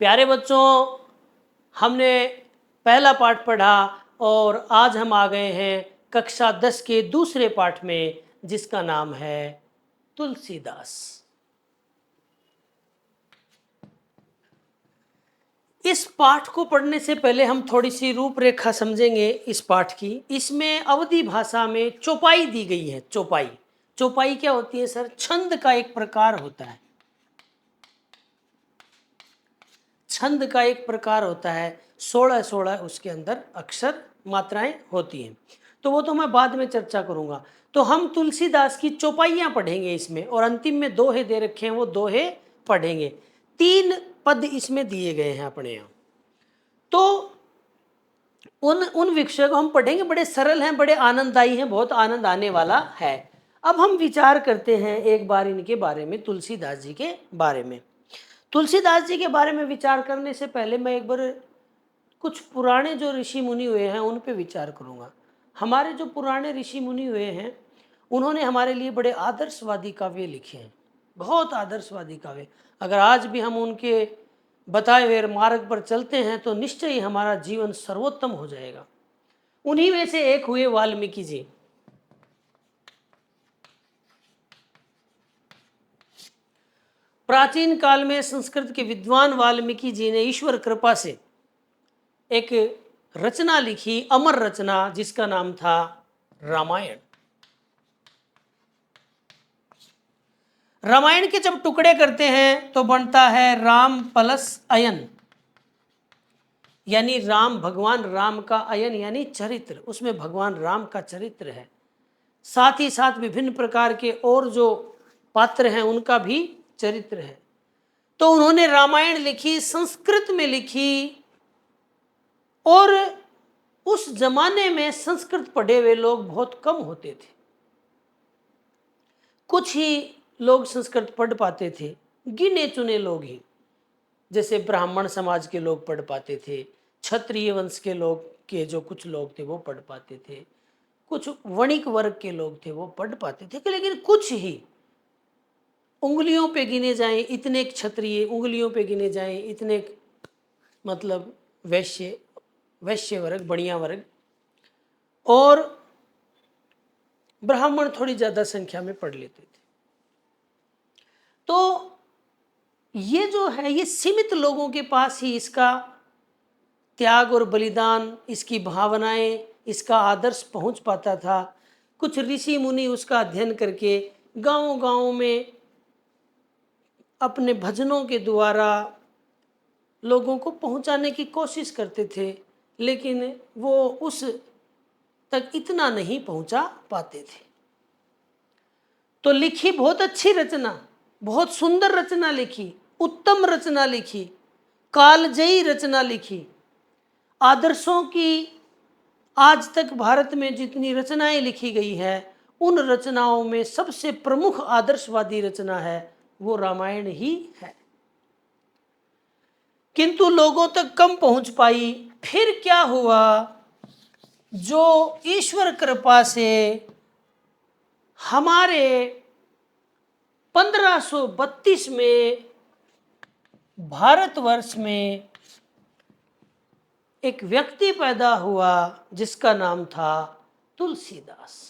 प्यारे बच्चों, हमने पहला पाठ पढ़ा और आज हम आ गए हैं कक्षा 10 के दूसरे पाठ में, जिसका नाम है तुलसीदास। इस पाठ को पढ़ने से पहले हम थोड़ी सी रूपरेखा समझेंगे इस पाठ की। इसमें अवधी भाषा में चौपाई दी गई है। चौपाई चौपाई क्या होती है सर? छंद का एक प्रकार होता है। छंद का एक प्रकार होता है। 16 उसके अंदर अक्षर मात्राएं होती हैं, तो वो तो मैं बाद में चर्चा करूंगा। तो हम तुलसीदास की चौपाइयां पढ़ेंगे इसमें, और अंतिम में दोहे दे रखे हैं, वो दोहे पढ़ेंगे। 3 पद इसमें दिए गए हैं अपने यहाँ। तो उन विषयों को हम पढ़ेंगे। बड़े सरल हैं, बड़े आनंददायी हैं, बहुत आनंद आने वाला है। अब हम विचार करते हैं एक बार इनके बारे में, तुलसीदास जी के बारे में। तुलसीदास जी के बारे में विचार करने से पहले मैं एक बार कुछ पुराने जो ऋषि मुनि हुए हैं उन पे विचार करूंगा। हमारे जो पुराने ऋषि मुनि हुए हैं, उन्होंने हमारे लिए बड़े आदर्शवादी काव्य लिखे हैं, बहुत आदर्शवादी काव्य। अगर आज भी हम उनके बताए हुए मार्ग पर चलते हैं तो निश्चय ही हमारा जीवन सर्वोत्तम हो जाएगा। उन्हीं में से एक हुए वाल्मीकि जी। प्राचीन काल में संस्कृत के विद्वान वाल्मीकि जी ने ईश्वर कृपा से एक रचना लिखी, अमर रचना, जिसका नाम था रामायण। रामायण के जब टुकड़े करते हैं तो बनता है राम प्लस अयन, यानी राम, भगवान राम का अयन यानी चरित्र। उसमें भगवान राम का चरित्र है, साथ ही साथ विभिन्न प्रकार के और जो पात्र हैं उनका भी चरित्र है। तो उन्होंने रामायण लिखी, संस्कृत में लिखी, और उस जमाने में संस्कृत पढ़े हुए लोग बहुत कम होते थे। कुछ ही लोग संस्कृत पढ़ पाते थे, गिने चुने लोग ही। जैसे ब्राह्मण समाज के लोग पढ़ पाते थे, क्षत्रिय वंश के लोग के जो कुछ लोग थे वो पढ़ पाते थे, कुछ वणिक वर्ग के लोग थे वो पढ़ पाते थे, लेकिन कुछ ही, उंगलियों पे गिने जाएं इतने क्षत्रिय, उंगलियों पे गिने जाएं इतने मतलब वैश्य वर्ग, बढ़िया वर्ग, और ब्राह्मण थोड़ी ज्यादा संख्या में पढ़ लेते थे। तो ये जो है, ये सीमित लोगों के पास ही इसका त्याग और बलिदान, इसकी भावनाएं, इसका आदर्श पहुंच पाता था। कुछ ऋषि मुनि उसका अध्ययन करके गांव-गांव में अपने भजनों के द्वारा लोगों को पहुंचाने की कोशिश करते थे, लेकिन वो उस तक इतना नहीं पहुंचा पाते थे। तो लिखी बहुत अच्छी रचना, बहुत सुंदर रचना लिखी, उत्तम रचना लिखी, कालजयी रचना लिखी। आदर्शों की आज तक भारत में जितनी रचनाएं लिखी गई है, उन रचनाओं में सबसे प्रमुख आदर्शवादी रचना है वो रामायण ही है। किंतु लोगों तक कम पहुंच पाई। फिर क्या हुआ? जो ईश्वर कृपा से हमारे 1532 में भारतवर्ष में एक व्यक्ति पैदा हुआ जिसका नाम था तुलसीदास।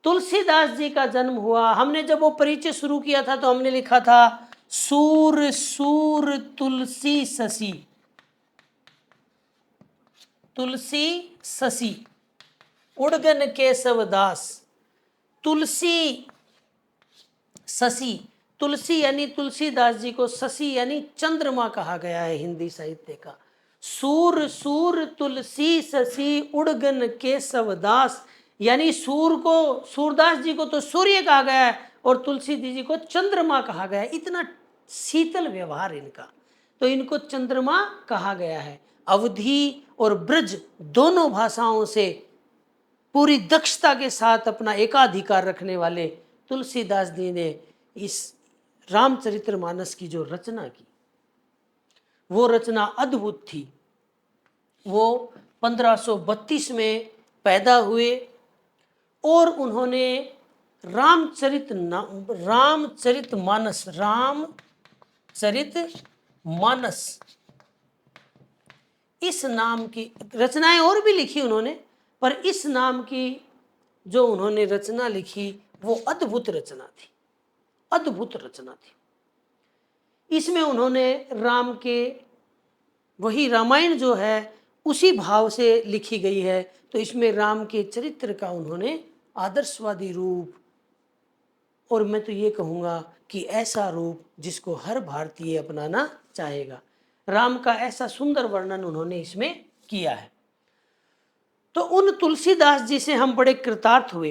तुलसीदास जी का जन्म हुआ। हमने जब वो परिचय शुरू किया था तो हमने लिखा था सूर सूर तुलसी शशि, तुलसी शशि उड़गन केशव दास। तुलसी शशि, तुलसी यानी तुलसीदास जी को शशि यानी चंद्रमा कहा गया है हिंदी साहित्य का। सूर सूर तुलसी शशि उड़गन केशव दास, यानी सूर को, सूरदास जी को तो सूर्य कहा गया है और तुलसी जी को चंद्रमा कहा गया है। इतना शीतल व्यवहार इनका, तो इनको चंद्रमा कहा गया है। अवधी और ब्रज दोनों भाषाओं से पूरी दक्षता के साथ अपना एकाधिकार रखने वाले तुलसीदास जी ने इस रामचरितमानस की जो रचना की, वो रचना अद्भुत थी। वो 1532 में पैदा हुए और उन्होंने रामचरितमानस चरित मानस, इस नाम की रचनाएं और भी लिखी उन्होंने, पर इस नाम की जो उन्होंने रचना लिखी वो अद्भुत रचना थी, अद्भुत रचना थी। इसमें उन्होंने राम के, वही रामायण जो है उसी भाव से लिखी गई है, तो इसमें राम के चरित्र का उन्होंने आदर्शवादी रूप, और मैं तो ये कहूँगा कि ऐसा रूप जिसको हर भारतीय अपनाना चाहेगा, राम का ऐसा सुंदर वर्णन उन्होंने इसमें किया है। तो उन तुलसीदास जी से हम बड़े कृतार्थ हुए।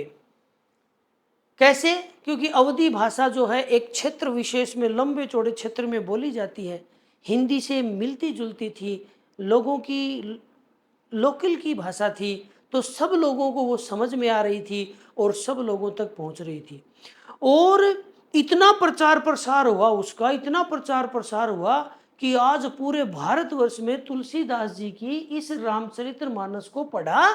कैसे? क्योंकि अवधी भाषा जो है एक क्षेत्र विशेष में, लंबे चौड़े क्षेत्र में बोली जाती है, हिंदी से मिलती जुलती थी, लोगों की लोकल की भाषा थी, तो सब लोगों को वो समझ में आ रही थी और सब लोगों तक पहुंच रही थी। और इतना प्रचार प्रसार हुआ उसका, इतना प्रचार प्रसार हुआ कि आज पूरे भारतवर्ष में तुलसीदास जी की इस रामचरितमानस को पढ़ा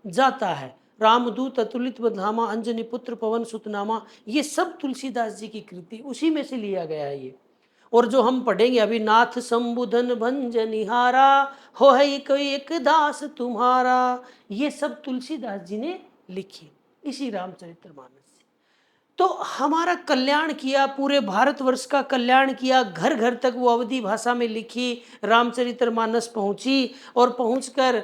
जाता है। रामदूत अतुलित बधामा, अंजनी पुत्र पवन सुतनामा, ये सब तुलसीदास जी की कृति, उसी में से लिया गया है ये। और जो हम पढ़ेंगे अभी, नाथ संबुधन भंजनिहारा, हो है कोई एक दास तुम्हारा, ये सब तुलसीदास जी ने लिखी इसी रामचरितमानस से। तो हमारा कल्याण किया, पूरे भारतवर्ष का कल्याण किया, घर घर तक वो अवधी भाषा में लिखी रामचरितमानस पहुंची, और पहुंचकर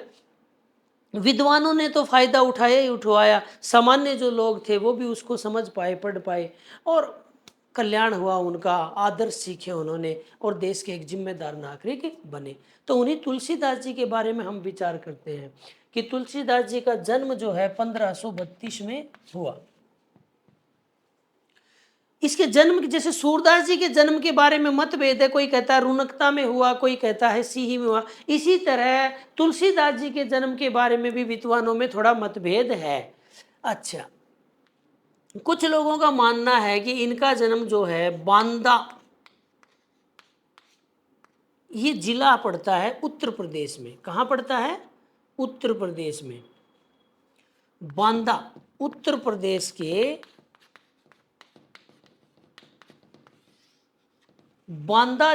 विद्वानों ने तो फायदा उठाया ही उठवाया, सामान्य जो लोग थे वो भी उसको समझ पाए, पढ़ पाए, और कल्याण हुआ उनका, आदर्श सीखे उन्होंने, और देश के एक जिम्मेदार नागरिक बने। तो उन्हीं तुलसीदास जी के बारे में हम विचार करते हैं कि तुलसीदास जी का जन्म जो है 1532 में हुआ। इसके जन्म, जैसे सूरदास जी के जन्म के बारे में मतभेद है, कोई कहता है रुनकता में हुआ, कोई कहता है सीही में हुआ, इसी तरह तुलसीदास जी के जन्म के बारे में भी विद्वानों में थोड़ा मतभेद है। अच्छा, कुछ लोगों का मानना है कि इनका जन्म जो है बांदा, ये जिला पड़ता है उत्तर प्रदेश में। कहाँ पड़ता है? उत्तर प्रदेश में। बांदा उत्तर प्रदेश के बांदा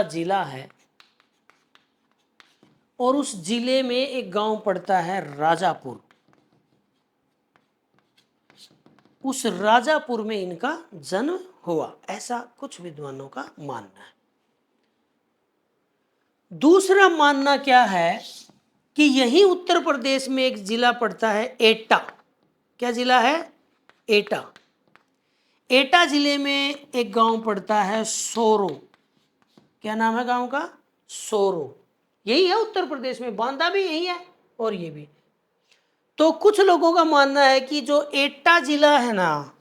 जिला है, और उस जिले में एक गांव पड़ता है राजापुर। उस राजापुर में इनका जन्म हुआ, ऐसा कुछ विद्वानों का मानना है। दूसरा मानना क्या है कि यही उत्तर प्रदेश में एक जिला पड़ता है एटा। क्या जिला है? एटा। एटा जिले में एक गांव पड़ता है सोरो। क्या नाम है गांव का? सोरो। यही है उत्तर प्रदेश में, बांदा भी यही है और ये भी। तो कुछ लोगों का मानना है कि जो एटा जिला है ना,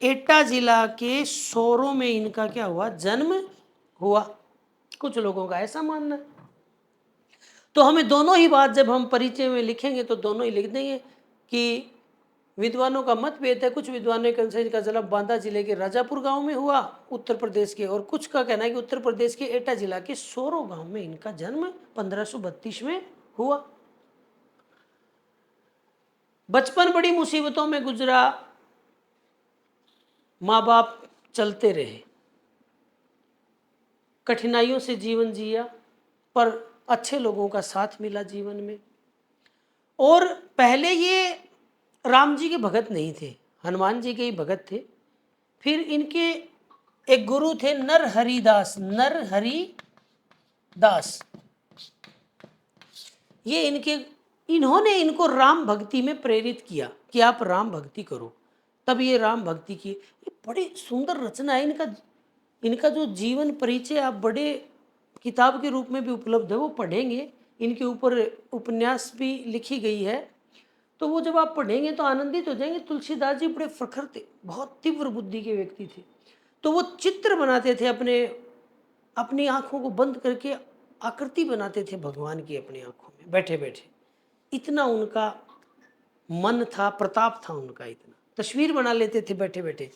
एटा जिला के सोरो में इनका क्या हुआ? जन्म हुआ। कुछ लोगों का ऐसा मानना है। तो हमें दोनों ही बात जब हम परिचय में लिखेंगे तो दोनों ही लिख देंगे कि विद्वानों का मतभेद है। कुछ विद्वानों के अनुसार इनका जन्म बांदा जिले के राजापुर गांव में हुआ उत्तर प्रदेश के, और कुछ का कहना है कि उत्तर प्रदेश के एटा जिला के सोरो गांव में इनका जन्म 1532 में हुआ। बचपन बड़ी मुसीबतों में गुजरा, माँ बाप चलते रहे, कठिनाइयों से जीवन जिया, पर अच्छे लोगों का साथ मिला जीवन में। और पहले ये राम जी के भगत नहीं थे, हनुमान जी के ही भगत थे। फिर इनके एक गुरु थे नरहरि दास। ये इन्होंने इनको राम भक्ति में प्रेरित किया कि आप राम भक्ति करो। तब ये राम भक्ति की, ये बड़ी सुंदर रचना है इनका जो जीवन परिचय आप बड़े किताब के रूप में भी उपलब्ध है, वो पढ़ेंगे। इनके ऊपर उपन्यास भी लिखी गई है, तो वो जब आप पढ़ेंगे तो आनंदित हो जाएंगे। तुलसीदास जी बड़े प्रखर थे, बहुत तीव्र बुद्धि के व्यक्ति थे। तो वो चित्र बनाते थे, अपनी आंखों को बंद करके आकृति बनाते थे भगवान की अपनी आंखों में बैठे बैठे। इतना उनका मन था, प्रताप था उनका, इतना तस्वीर बना लेते थे बैठे बैठे,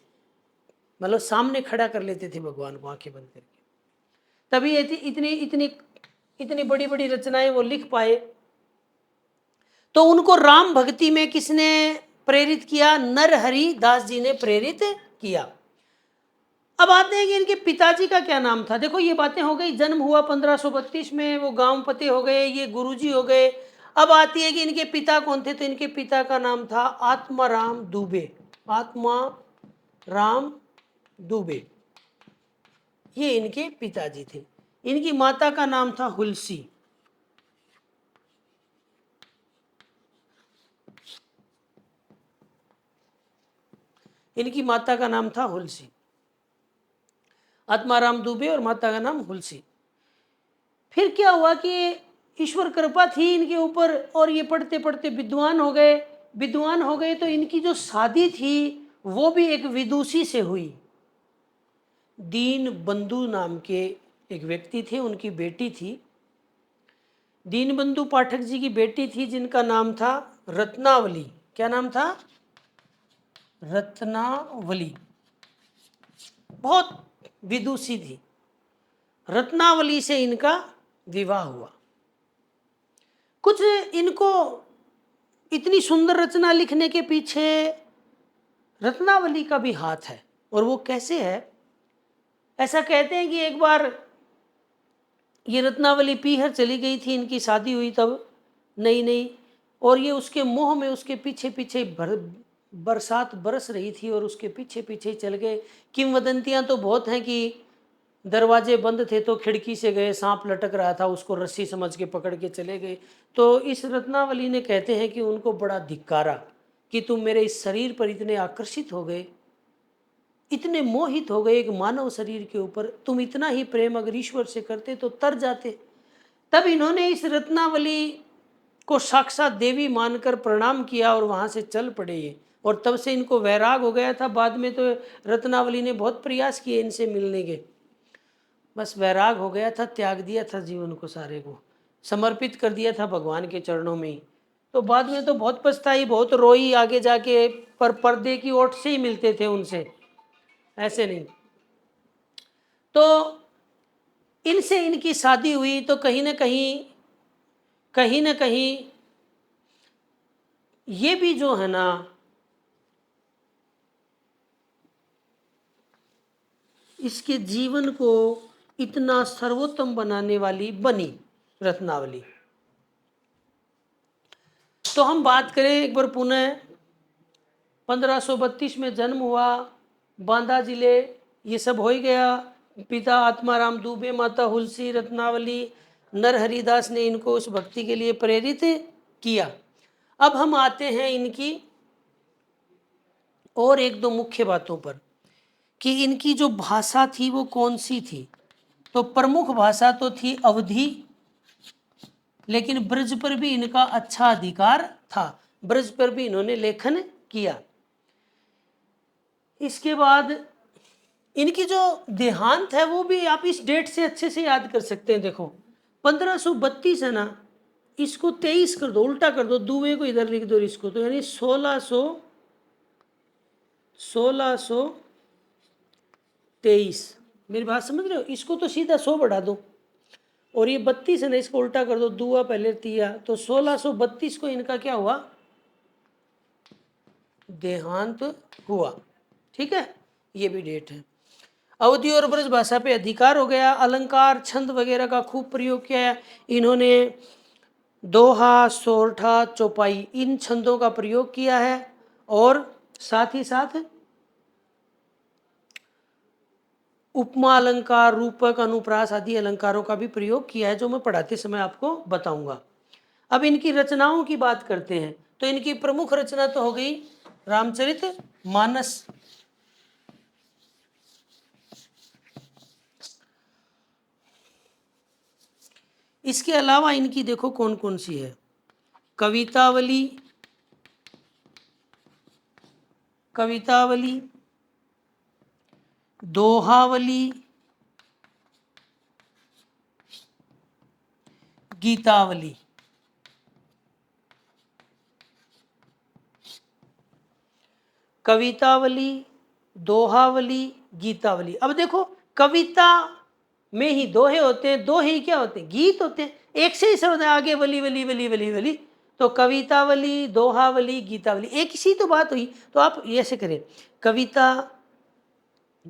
मतलब सामने खड़ा कर लेते थे भगवान को आंखें बंद करके। तभी इतनी इतनी इतनी बड़ी बड़ी रचनाएं वो लिख पाए। तो उनको राम भक्ति में किसने प्रेरित किया? नरहरि दास जी ने प्रेरित किया। अब आते हैं कि इनके पिताजी का क्या नाम था। देखो ये बातें हो गई, जन्म हुआ 1532 में, वो गांव पते हो गए, ये गुरुजी हो गए। अब आती है कि इनके पिता कौन थे, तो इनके पिता का नाम था आत्माराम दुबे। आत्माराम दुबे, ये इनके पिताजी थे। इनकी माता का नाम था हुलसी। इनकी माता का नाम था हुलसी, आत्माराम दुबे और माता का नाम हुलसी। फिर क्या हुआ कि ईश्वर कृपा थी इनके ऊपर और ये पढ़ते पढ़ते विद्वान हो गए। विद्वान हो गए तो इनकी जो शादी थी वो भी एक विदुषी से हुई। दीन बंधु नाम के एक व्यक्ति थे, उनकी बेटी थी। दीन बंधु पाठक जी की बेटी थी जिनका नाम था रत्नावली। क्या नाम था? रत्नावली। बहुत विदुषी थी। रत्नावली से इनका विवाह हुआ। कुछ इनको इतनी सुंदर रचना लिखने के पीछे रत्नावली का भी हाथ है। और वो कैसे है? ऐसा कहते हैं कि एक बार ये रत्नावली पीहर चली गई थी, इनकी शादी हुई तब नई नई, और ये उसके मोह में उसके पीछे पीछे बरसात बरस रही थी और उसके पीछे पीछे चल गए। किंवदंतियां तो बहुत हैं कि दरवाजे बंद थे तो खिड़की से गए, सांप लटक रहा था उसको रस्सी समझ के पकड़ के चले गए। तो इस रत्नावली ने कहते हैं कि उनको बड़ा धिक्कारा कि तुम मेरे इस शरीर पर इतने आकर्षित हो गए, इतने मोहित हो गए एक मानव शरीर के ऊपर, तुम इतना ही प्रेम अगर ईश्वर से करते तो तर जाते। तब इन्होंने इस रत्नावली को साक्षात देवी मानकर प्रणाम किया और वहाँ से चल पड़े ये। और तब से इनको वैराग हो गया था। बाद में तो रत्नावली ने बहुत प्रयास किए इनसे मिलने के, बस वैराग हो गया था, त्याग दिया था जीवन को, सारे को समर्पित कर दिया था भगवान के चरणों में ही। तो बाद में तो बहुत पछताई, बहुत रोई आगे जाके, पर पर्दे की ओट से ही मिलते थे उनसे, ऐसे नहीं। तो इनसे इनकी शादी हुई तो कहीं ना कहीं ये भी जो है ना, इसके जीवन को इतना सर्वोत्तम बनाने वाली बनी रत्नावली। तो हम बात करें एक बार पुनः, 1532 में जन्म हुआ, बांदा जिले, ये सब हो ही गया। पिता आत्माराम दुबे, माता हुलसी रत्नावली। नरहरिदास ने इनको उस भक्ति के लिए प्रेरित किया। अब हम आते हैं इनकी और एक दो मुख्य बातों पर कि इनकी जो भाषा थी वो कौन सी थी। तो प्रमुख भाषा तो थी अवधी, लेकिन ब्रज पर भी इनका अच्छा अधिकार था, ब्रज पर भी इन्होंने लेखन किया। इसके बाद इनकी जो देहांत है वो भी आप इस डेट से अच्छे से याद कर सकते हैं। देखो 1532 है ना, इसको 23 कर दो, उल्टा कर दो, दुबे को इधर लिख दो इसको, तो यानी 1623। मेरी बात समझ रहे हो? इसको तो सीधा 100 बढ़ा दो, और ये 32 है ना, इसको उल्टा कर दो, दुआ पहले तिया, तो 1632 को इनका क्या हुआ? देहांत हुआ। ठीक है, ये भी डेट है। अवधी और ब्रज भाषा पे अधिकार हो गया। अलंकार छंद वगैरह का खूब प्रयोग किया है इन्होंने। दोहा, सोरठा, चौपाई, इन छंदों का प्रयोग किया है। और साथ ही साथ उपमा अलंकार, रूपक, अनुप्रास आदि अलंकारों का भी प्रयोग किया है, जो मैं पढ़ाते समय आपको बताऊंगा। अब इनकी रचनाओं की बात करते हैं। तो इनकी प्रमुख रचना तो हो गई रामचरित मानस। इसके अलावा इनकी देखो कौन कौन सी है। कवितावली, कवितावली, दोहावली, गीतावली। कवितावली, दोहावली, गीतावली। अब देखो कविता में ही दोहे होते हैं, दोहे क्या होते हैं? गीत होते हैं। एक से ही शब्द है, आगे वली वली वली वली वली, तो कवितावली, दोहावली, गीतावली, एक ही तो बात हुई। तो आप ऐसे करें, कविता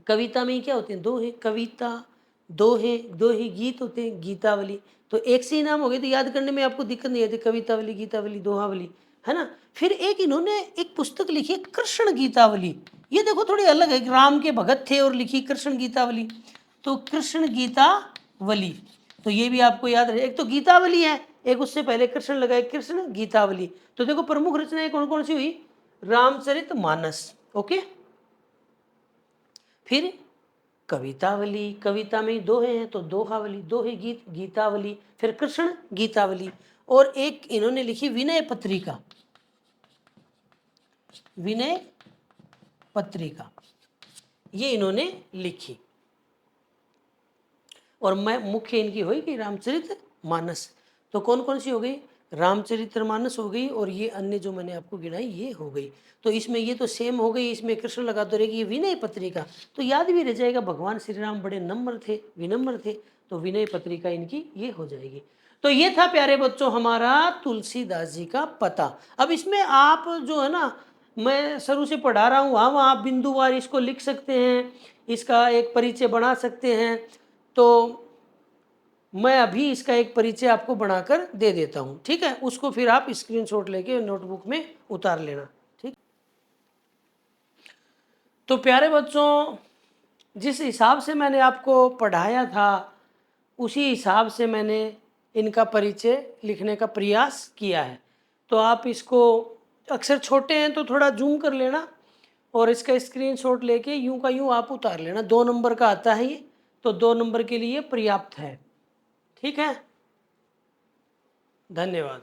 कविता में क्या होते हैं, दोहे, कविता, दोहे, दोहे गीत होते हैं, गीतावली। तो एक से ही नाम हो गए तो याद करने में आपको दिक्कत नहीं आती, कवितावली, गीतावली, दोहावली, है ना। फिर एक इन्होंने एक पुस्तक लिखी है कृष्ण गीतावली। ये देखो थोड़ी अलग है, राम के भगत थे और लिखी कृष्ण गीतावली। तो कृष्ण गीतावली, तो ये भी आपको याद रहे। एक तो गीतावली है, एक उससे पहले कृष्ण लगाए, कृष्ण गीतावली। तो देखो प्रमुख रचनाएं कौन कौन सी हुई, रामचरित मानस, ओके। फिर कवितावली, कविता में दोहे हैं तो दोहावली, दोहे गीत, गीतावली, फिर कृष्ण गीतावली। और एक इन्होंने लिखी विनय पत्रिका, विनय पत्रिका, ये इन्होंने लिखी। और मैं मुख्य इनकी हुई कि रामचरित मानस। तो कौन कौन सी हो गई, रामचरितमानस हो गई, और ये अन्य जो मैंने आपको गिनाई ये हो गई। तो इसमें ये तो सेम हो गई, इसमें कृष्ण लगा तो रहेगी, ये विनय पत्रिका। तो याद भी रह जाएगा, भगवान श्री राम बड़े नम्र थे, विनम्र थे, तो विनय पत्रिका इनकी ये हो जाएगी। तो ये था प्यारे बच्चों हमारा तुलसीदास जी का पता। अब इसमें आप जो है ना, मैं शुरू से पढ़ा रहा हूँ, वहाँ आप बिंदुवार इसको लिख सकते हैं, इसका एक परिचय बना सकते हैं। तो मैं अभी इसका एक परिचय आपको बनाकर दे देता हूं, ठीक है। उसको फिर आप स्क्रीनशॉट लेके नोटबुक में उतार लेना, ठीक। तो प्यारे बच्चों, जिस हिसाब से मैंने आपको पढ़ाया था उसी हिसाब से मैंने इनका परिचय लिखने का प्रयास किया है। तो आप इसको, अक्षर छोटे हैं तो थोड़ा जूम कर लेना और इसका स्क्रीनशॉट लेके यूं का यूं आप उतार लेना। 2 नंबर का आता है ये, तो 2 नंबर के लिए पर्याप्त है, ठीक है। धन्यवाद।